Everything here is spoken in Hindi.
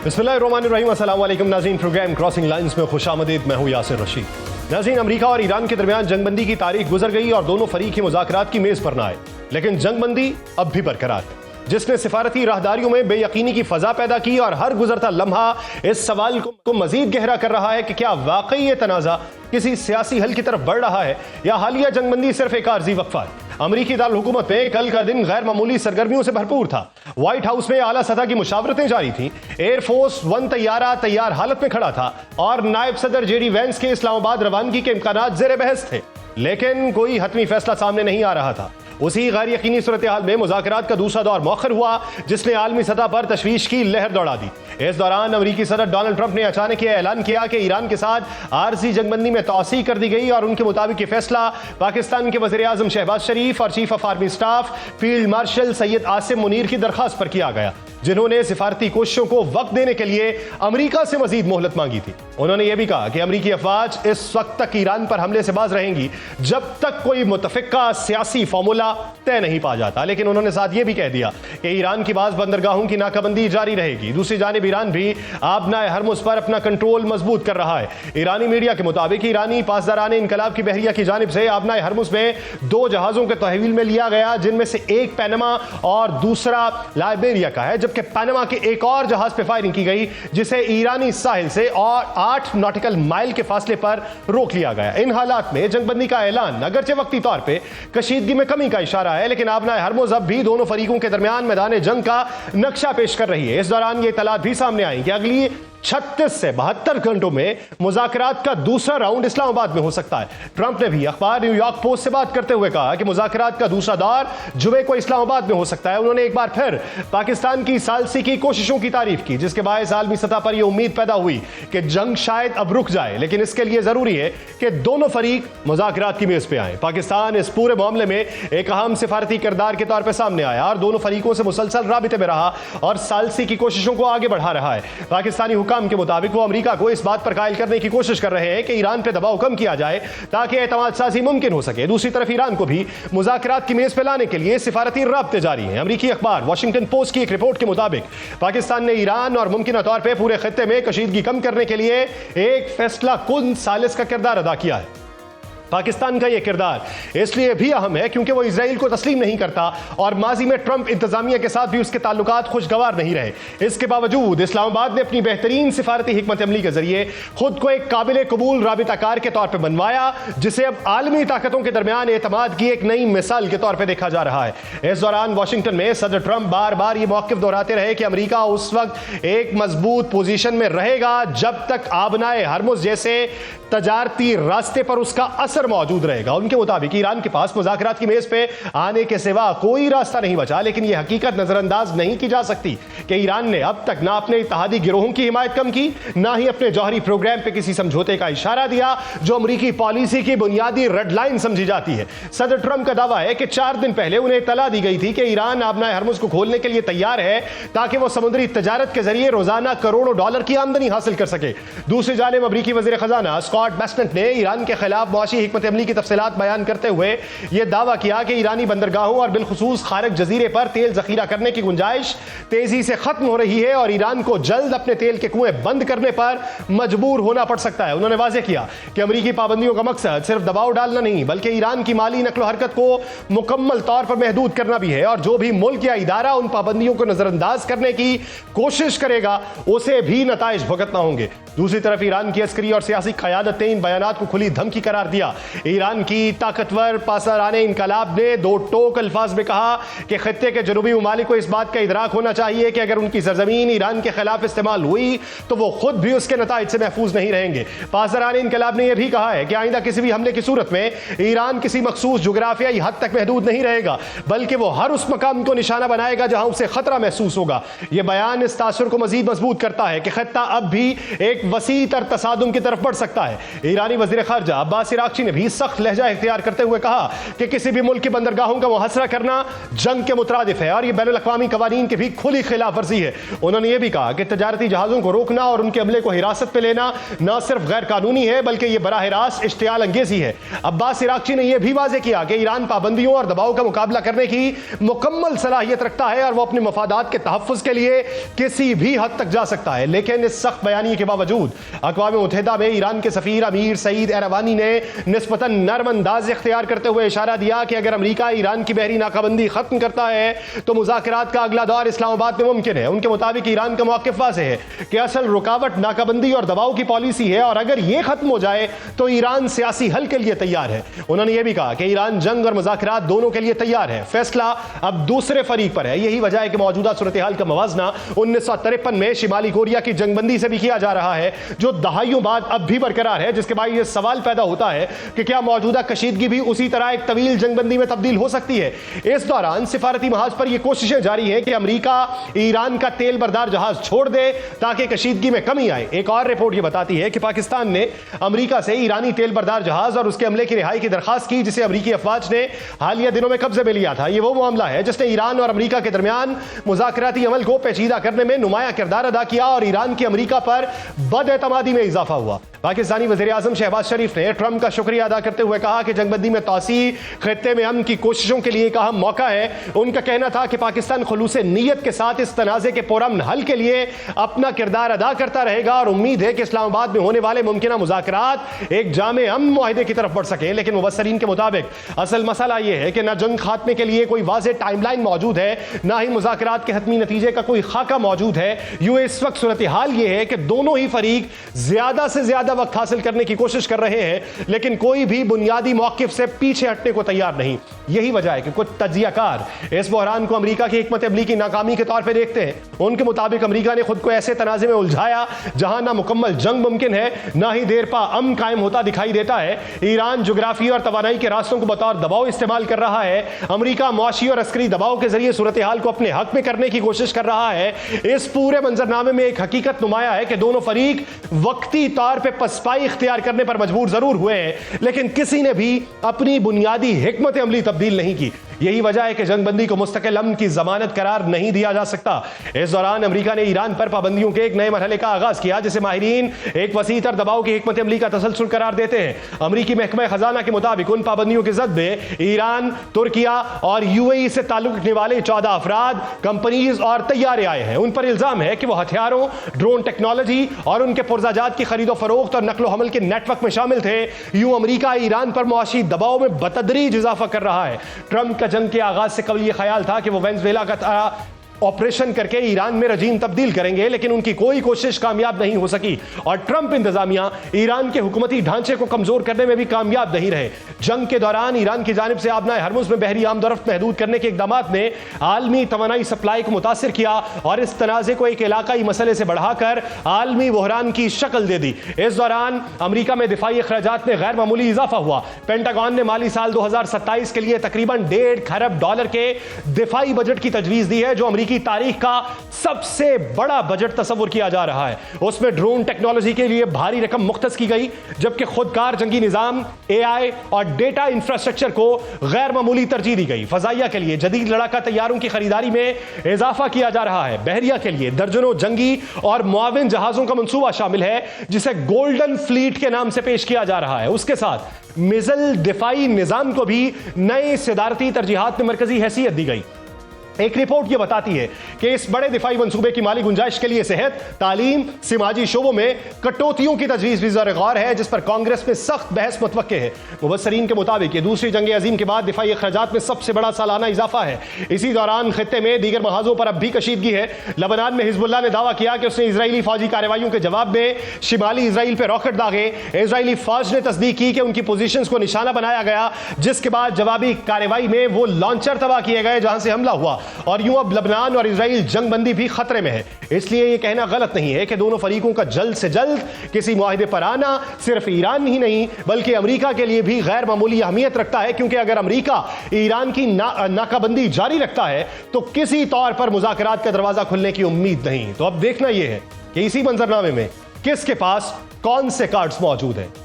बिस्मिल्लाहिर्रहमानिर्रहीम। अस्सलाम वालेकुम नाज़रीन, प्रोग्राम क्रॉसिंग लाइंस में खुशामदीद। मैं हूँ यासिर रशीद। नाज़रीन, अमेरिका और ईरान के दरमियान जंगबंदी की तारीख गुजर गई और दोनों फरीक ही मुज़ाकरात की मेज़ पर न आए, लेकिन जंगबंदी अब भी बरकरार है, जिसने सिफारती राहदारियों में बेयकीनी की फजा पैदा की और हर गुजरता लम्हा इस सवाल को मजीद गहरा कर रहा है कि क्या वाकई ये तनाज़ा किसी सियासी हल की तरफ बढ़ रहा है या हालिया जंगबंदी सिर्फ एक आर्जी वक्फा है। अमरीकी दारुल हुकूमत में कल का दिन गैर मामूली सरगर्मियों से भरपूर था। व्हाइट हाउस में आला सतह की मुशावरतें जारी थीं, एयरफोर्स वन तैयारा तैयार हालत में खड़ा था और नायब सदर जेडी वैंस के इस्लामाबाद रवानगी के इम्कानात ज़ेर बहस थे, लेकिन कोई हतमी फैसला सामने नहीं आ रहा था। उसी गैर यकीनी सूरत हाल में मुज़ाकरात का दूसरा दौर मौखर हुआ, जिसने आलमी सतह पर तशवीश की लहर दौड़ा दी। इस दौरान अमरीकी सदर डोनाल्ड ट्रंप ने अचानक यह ऐलान किया कि ईरान के साथ आरजी जंगबंदी में तौसी कर दी गई और उनके मुताबिक ये फैसला पाकिस्तान के वज़ीर आज़म शहबाज शरीफ और chief of army staff field marshal Syed Asim Munir की दरखास्त पर किया गया, जिन्होंने सिफारती कोशिशों को वक्त देने के लिए अमरीका से मजीद मोहलत मांगी थी। उन्होंने यह भी कहा कि अमरीकी अफवाज इस वक्त तक ईरान पर हमले से बाज रहेंगी जब तक कोई मुतफ़िका सियासी फार्मूला तय नहीं पा जाता, लेकिन उन्होंने साथ ये भी कह दिया कि ईरान की बाज़ बंदरगाहों की नाकाबंदी जारी रहेगी। दूसरी जानिब ईरान भी आबनाए हरमुज पर अपना कंट्रोल मजबूत कर रहा है। ईरानी मीडिया के मुताबिक ईरानी पासदारान इनकलाब की बहरिया की जानिब से आबनाए हरमुज में 2 जहाज़ों के तहवील में लिया गया, जिनमें से एक पैनमा और दूसरा लाइबेरिया का है, जबकि पैनमा के एक और जहाज पर फायरिंग की गई, जिसे ईरानी साहिल से और 8 नॉटिकल माइल के फासले पर रोक लिया गया। इन हालात में जंगबंदी का ऐलान अगरचे वक्ती तौर पर कशीदगी में कमी का इशारा है, लेकिन आबनाए हरमुज अब भी दोनों फरीकों के दरमियान मैदान जंग का नक्शा पेश कर रही है। इस दौरान ये इत्तलात भी सामने आई कि अगली 36 से 72 घंटों में मुज़ाकरात का दूसरा राउंड इस्लामाबाद में हो सकता है। ट्रंप ने भी अखबार न्यूयॉर्क पोस्ट से बात करते हुए कहा कि मुज़ाकरात का दूसरा दौर जुमे को इस्लामाबाद में हो सकता है। उन्होंने एक बार फिर पाकिस्तान की सालसी की कोशिशों की तारीफ की, जिसके बायस आलमी सतह पर यह उम्मीद पैदा हुई कि जंग शायद अब रुक जाए, लेकिन इसके लिए जरूरी है कि दोनों फरीक मुज़ाकरात की मेज पे आए। पाकिस्तान इस पूरे मामले में एक अहम सिफारती किरदार के तौर पर सामने आया और दोनों फरीकों से मुसलसल राबिते में रहा और सालसी की कोशिशों को आगे बढ़ा रहा है। पाकिस्तानी के मुताबिक वो अमेरिका को इस बात पर कायल करने की कोशिश कर रहे हैं कि ईरान पे दबाव कम किया जाए ताकि एतमाद साजी मुमकिन हो सके। दूसरी तरफ ईरान को भी मुज़ाकरात की मेज पे लाने के लिए सिफारती राब्ते जारी हैं। अमेरिकी अखबार वॉशिंगटन पोस्ट की एक रिपोर्ट के मुताबिक पाकिस्तान ने ईरान और मुमकिन तौर पर पूरे खित्ते में कशीदगी कम करने के लिए एक फैसला कुन सालिस का किरदार अदा किया है। पाकिस्तान का यह किरदार इसलिए भी अहम है क्योंकि वह इजराइल को तस्लीम नहीं करता और माजी में ट्रंप इंतजामिया के साथ भी उसके ताल्लुकात खुशगवार नहीं रहे। इसके बावजूद इस्लामाबाद ने अपनी बेहतरीन सिफारती हिकमत अमली के जरिए खुद को एक काबिल कबूल राबिताकार के तौर पर बनवाया, जिसे अब आलमी ताकतों के दरमियान एतमाद की एक नई मिसाल के तौर पर देखा जा रहा है। इस दौरान वाशिंगटन में सदर ट्रंप बार बार यह मौक़िफ़ दोहराते रहे कि अमरीका उस वक्त एक मजबूत पोजीशन में रहेगा जब तक आबनाए हरमुज जैसे तजारती रास्ते पर उसका असर मौजूद रहेगा। उनके मुताबिक ईरान के पास मुज़ाकरात की मेज पे आने के सिवा कोई रास्ता नहीं बचा, लेकिन यह हकीकत नजरअंदाज नहीं की जा सकती कि ईरान ने अब तक ना अपने इत्तेहादी गिरोहों की हिमायत कम की, ना ही अपने जौहरी प्रोग्राम पे किसी समझौते का इशारा दिया जो अमरीकी पॉलिसी की बुनियादी रेड लाइन समझी जाती है। सदर ट्रंप का दावा है कि 4 दिन पहले उन्हें इत्तला दी गई थी कि ईरान आबनाए हरमुज को खोलने के लिए तैयार है ताकि वह समुद्री तजारत के जरिए रोजाना करोड़ों डॉलर की आमदनी हासिल कर सके। दूसरी जानिब अमरीकी वजीर खजाना स्कॉट बेस्टेंट ने ईरान के खिलाफ मुआशी हिकमत अमली की तफसीलात बयान करते हुए यह दावा किया कि ईरानी बंदरगाहों और बिलखुसूस खारक जजीरे पर तेल जखीरा करने की गुंजाइश तेजी से खत्म हो रही है और ईरान को जल्द अपने तेल के कुएं बंद करने पर मजबूर होना पड़ सकता है। उन्होंने वाज़ेह किया कि अमरीकी पाबंदियों का मकसद सिर्फ दबाव डालना नहीं बल्कि ईरान की माली नकलो हरकत को मुकम्मल तौर पर महदूद करना भी है और जो भी मुल्क या इदारा उन पाबंदियों को नजरअंदाज करने की कोशिश करेगा उसे भी नताइज भुगतना होंगे। दूसरी तरफ ईरान की अस्करी और सियासी क़यादत ने इन बयानात को खुली धमकी करार दिया। ईरान की ताकतवर पासदारान इनकलाब ने 2 टोक अल्फाज में कहा कि खित्ते के जनूबी ममालिक को इस बात का इदराक होना चाहिए कि अगर उनकी सरजमीन ईरान के खिलाफ इस्तेमाल हुई तो वो खुद भी उसके नताइज से महफूज नहीं रहेंगे। पासदारान इनकलाब ने यह भी कहा है कि आइंदा किसी भी हमले की सूरत में ईरान किसी मखसूस जुग्राफियाई हद तक महदूद नहीं रहेगा, बल्कि वो हर उस मकाम को निशाना बनाएगा जहां उसे खतरा महसूस होगा। यह बयान इस तासुर को मजीद मजबूत करता है कि खित्ता अब भी एक वसी तर तसादुम की तरफ बढ़ सकता है। ईरानी वजीर खारजा अब्बास इराक्ची ने भी सख्त लहजा इख्तियार करते हुए कहा कि किसी भी मुल्क की बंदरगाहों का मुहासरा करना जंग के मुतरादिफ है और यह बैनुल अक़वामी कवानीन की भी खुली खिलाफ वर्जी है। उन्होंने यह भी कहा कि तजारती जहाजों को रोकना और उनके अमले को हिरासत में लेना न सिर्फ गैर कानूनी है बल्कि यह बराह रास्त इश्तियाल अंगेजी है। अब्बास इराक्ची ने यह भी वाज़ेह किया कि ईरान पाबंदियों और दबाव का मुकाबला करने की मुकम्मल सलाहियत रखता है और वह अपने मफादात के तहफ़्फ़ुज़ के लिए किसी भी हद तक जा सकता है। लेकिन इस सख्त बयानी के बावजूद अक़वाम मुत्तहिदा में ईरान के सफ़ीर अमीर सईद एरवानी ने निस्बतन नरम अंदाज इख्तियार करते हुए इशारा दिया कि अगर अमरीका ईरान की बहरी नाकाबंदी खत्म करता है तो मुज़ाकरात का अगला दौर इस्लामाबाद में मुमकिन है। उनके मुताबिक ईरान का मौक़िफ़ वाज़ेह है कि असल रुकावट नाकाबंदी और दबाव की पॉलिसी है और अगर यह खत्म हो जाए तो ईरान सियासी हल के लिए तैयार है। उन्होंने यह भी कहा कि ईरान जंग और मुज़ाकरात दोनों के लिए तैयार है, फैसला अब दूसरे फरीक पर है। यही वजह है कि मौजूदा सूरत हाल का मवाजना 1953 में शिमाली कोरिया की जंगबंदी से भी किया जा रहा है जो दहाइयों बाद अब भी बरकरार है, जिसके बाद यह सवाल पैदा होता है कि क्या मौजूदा कशीदगी भी उसी तरह एक तवील जंगबंदी में तब्दील हो सकती है। इस दौरान सिफारती महाज पर यह कोशिशें जारी हैं कि अमरीका ईरान का तेल बरदार जहाज छोड़ दे ताकि कशीदगी में कमी आए। एक और रिपोर्ट यह बताती है कि पाकिस्तान ने अमरीका से ईरानी तेल बरदार जहाज और उसके अमले की रिहाई की दरखास्त की जिसे अमरीकी अफवाज ने हालिया दिनों में कब्जे में लिया था। यह वो मामला है जिसने ईरान और अमरीका के दरमियान मुज़ाकराती अमल को पेचीदा करने में नुमाया किरदार अदा किया और ईरान की अमरीका पर बदएतमादी में इजाफा हुआ। पाकिस्तानी वज़ीर आज़म शहबाज शरीफ ने ट्रंप का शुक्रिया अदा करते हुए कहा कि जंगबंदी में तौसी खित्ते में अमन की कोशिशों के लिए एक अहम मौका है। उनका कहना था कि पाकिस्तान खुलूसे नीयत के साथ इस तनाज़े के पुरअमन हल के लिए अपना किरदार अदा करता रहेगा और उम्मीद है कि इस्लामाबाद में होने वाले मुमकिन मुज़ाकरात एक जामे अमन मुआहिदे की तरफ बढ़ सके। लेकिन मुबस्सरीन के मुताबिक असल मसला यह है कि न जंग खात्मे के लिए कोई वाज़ेह टाइमलाइन मौजूद है, न ही मुज़ाकरात के हतमी नतीजे का कोई खाका मौजूद है। यूं इस वक्त सूरत हाल यह है कि दोनों ही फरीक ज्यादा से ज्यादा वक्त हासिल करने की कोशिश कर रहे हैं लेकिन कोई भी बुनियादी मौक़िफ़ से पीछे हटने को तैयार नहीं। यही वजह है कि कुछ तज्जियाकार इस बहरान को अमरीका की हिकमत अमली की नाकामी के तौर पर देखते हैं। उनके मुताबिक अमरीका ने खुद को ऐसे तनाज़े में उलझाया जहां ना मुकम्मल जंग मुमकिन है ना ही देर पा अमन कायम होता दिखाई देता है। ईरान जुग्राफी और तवानाई के रास्तों को बतौर दबाव इस्तेमाल कर रहा है। अमरीका मुआशी और अस्करी दबाव के जरिए सूरत हाल को अपने हक में करने की कोशिश कर रहा है। इस पूरे मंजरनामे में एक हकीकत नुमाया है कि दोनों फरीक वक्ती तौर पर पसपाई इख्तियार करने पर मजबूर जरूर हुए हैं लेकिन किसी ने भी अपनी बुनियादी हिकमत अमली तब्दील नहीं की। यही वजह है कि जंगबंदी को मुस्तकिल अमन की जमानत करार नहीं दिया जा सकता। इस दौरान अमरीका ने ईरान पर पाबंदियों के एक नए मरहले का आगाज किया जिसे माहिरीन एक वसीतर दबाव की हिकमत अमली का तसलसल करार देते हैं। अमरीकी महकमा खजाना के मुताबिक उन पाबंदियों की जद में ईरान, तुर्किया और यूएई से ताल्लुक रखने वाले 14 अफराद, कंपनीज और तैयारे आए हैं। उन पर इल्जाम है कि वह हथियारों, ड्रोन टेक्नोलॉजी और उनके पुर्जाजात की खरीदो फरोख्त और नकलो हमल के नेटवर्क में शामिल थे। यूं अमरीका ईरान पर मुआशी दबाव में बतदरीज इजाफा कर रहा है। ट्रंप का जंग के आगाज से कबल यह ख्याल था कि वो वेनेजुएला का ऑपरेशन करके ईरान में रजीम तब्दील करेंगे लेकिन उनकी कोई कोशिश कामयाब नहीं हो सकी और ट्रंप इंतजामिया ईरान के हुकूमती ढांचे को कमजोर करने में भी कामयाब नहीं रहे। जंग के दौरान ईरान की जानिब से आबनाए हरमुज में बहरी आमदोरफ्त महदूद करने के इकदाम ने आलमी तवानाई सप्लाई को मुतासिर किया और इस तनाज़े को एक इलाकाई मसले से बढ़ाकर आलमी बहरान की शक्ल दे दी। इस दौरान अमरीका में दिफाई अखराजात में गैर मामूली इजाफा हुआ। पेंटागन ने माली साल 2027 के लिए तकरीबन $1.5 खरब के दिफाई बजट की तजवीज़ दी है जो अमरीकी की तारीख का सबसे बड़ा बजट तस्वुर किया जा रहा है। उसमें ड्रोन टेक्नोलॉजी के लिए भारी रकम मुख्तस की गई जबकि खुदकार जंगी निजाम, एआई और डेटा इंफ्रास्ट्रक्चर को गैर मामूली तरजीह दी गई। फजाइया के लिए जदीद लड़ाका तैयारों की खरीदारी में इजाफा किया जा रहा है। बहरिया के लिए दर्जनों जंगी और मुआविन जहाजों का मंसूबा शामिल है जिसे गोल्डन फ्लीट के नाम से पेश किया जा रहा है। उसके साथ मिज़ल दिफाई निजाम को भी नए सदारती तरजीहात में मरकजी हैसियत दी गई। एक रिपोर्ट यह बताती है कि इस बड़े दिफाई मंसूबे की माली गुंजाइश के लिए सेहत, तालीम, समाजी शोबों में कटौतियों की तजवीज़ भी ज़र गौर है जिस पर कांग्रेस में सख्त बहस मुतवक्के है। मुबस्सरीन के मुताबिक यह दूसरी जंग अजीम के बाद दिफाई अखराजात में सबसे बड़ा सालाना इजाफा है। इसी दौरान खित्ते में दीगर महाजों पर अब भी कशीदगी है। लबनान में हिजबुल्लाह ने दावा किया कि उसने इजरायली फौजी कार्रवाइयों के जवाब में शिमाली इसराइल पर रॉकेट दागे। इजरायली फौज ने तस्दीक की कि उनकी पोजीशंस को निशाना बनाया गया जिसके बाद जवाबी कार्रवाई में वो लॉन्चर तबाह किए गए जहां से हमला हुआ और यूं अब लबनान और इजराइल जंगबंदी भी खतरे में है। इसलिए यह कहना गलत नहीं है कि दोनों फरीकों का जल्द से जल्द किसी मुआहिदे पर आना सिर्फ ईरान ही नहीं बल्कि अमरीका के लिए भी गैर मामूली अहमियत रखता है क्योंकि अगर अमरीका ईरान की नाकाबंदी जारी रखता है तो किसी तौर पर मुज़ाकरात का दरवाजा खुलने की उम्मीद नहीं। तो अब देखना यह है कि इसी मंजरनामे में किसके पास कौन से कार्ड्स मौजूद हैं।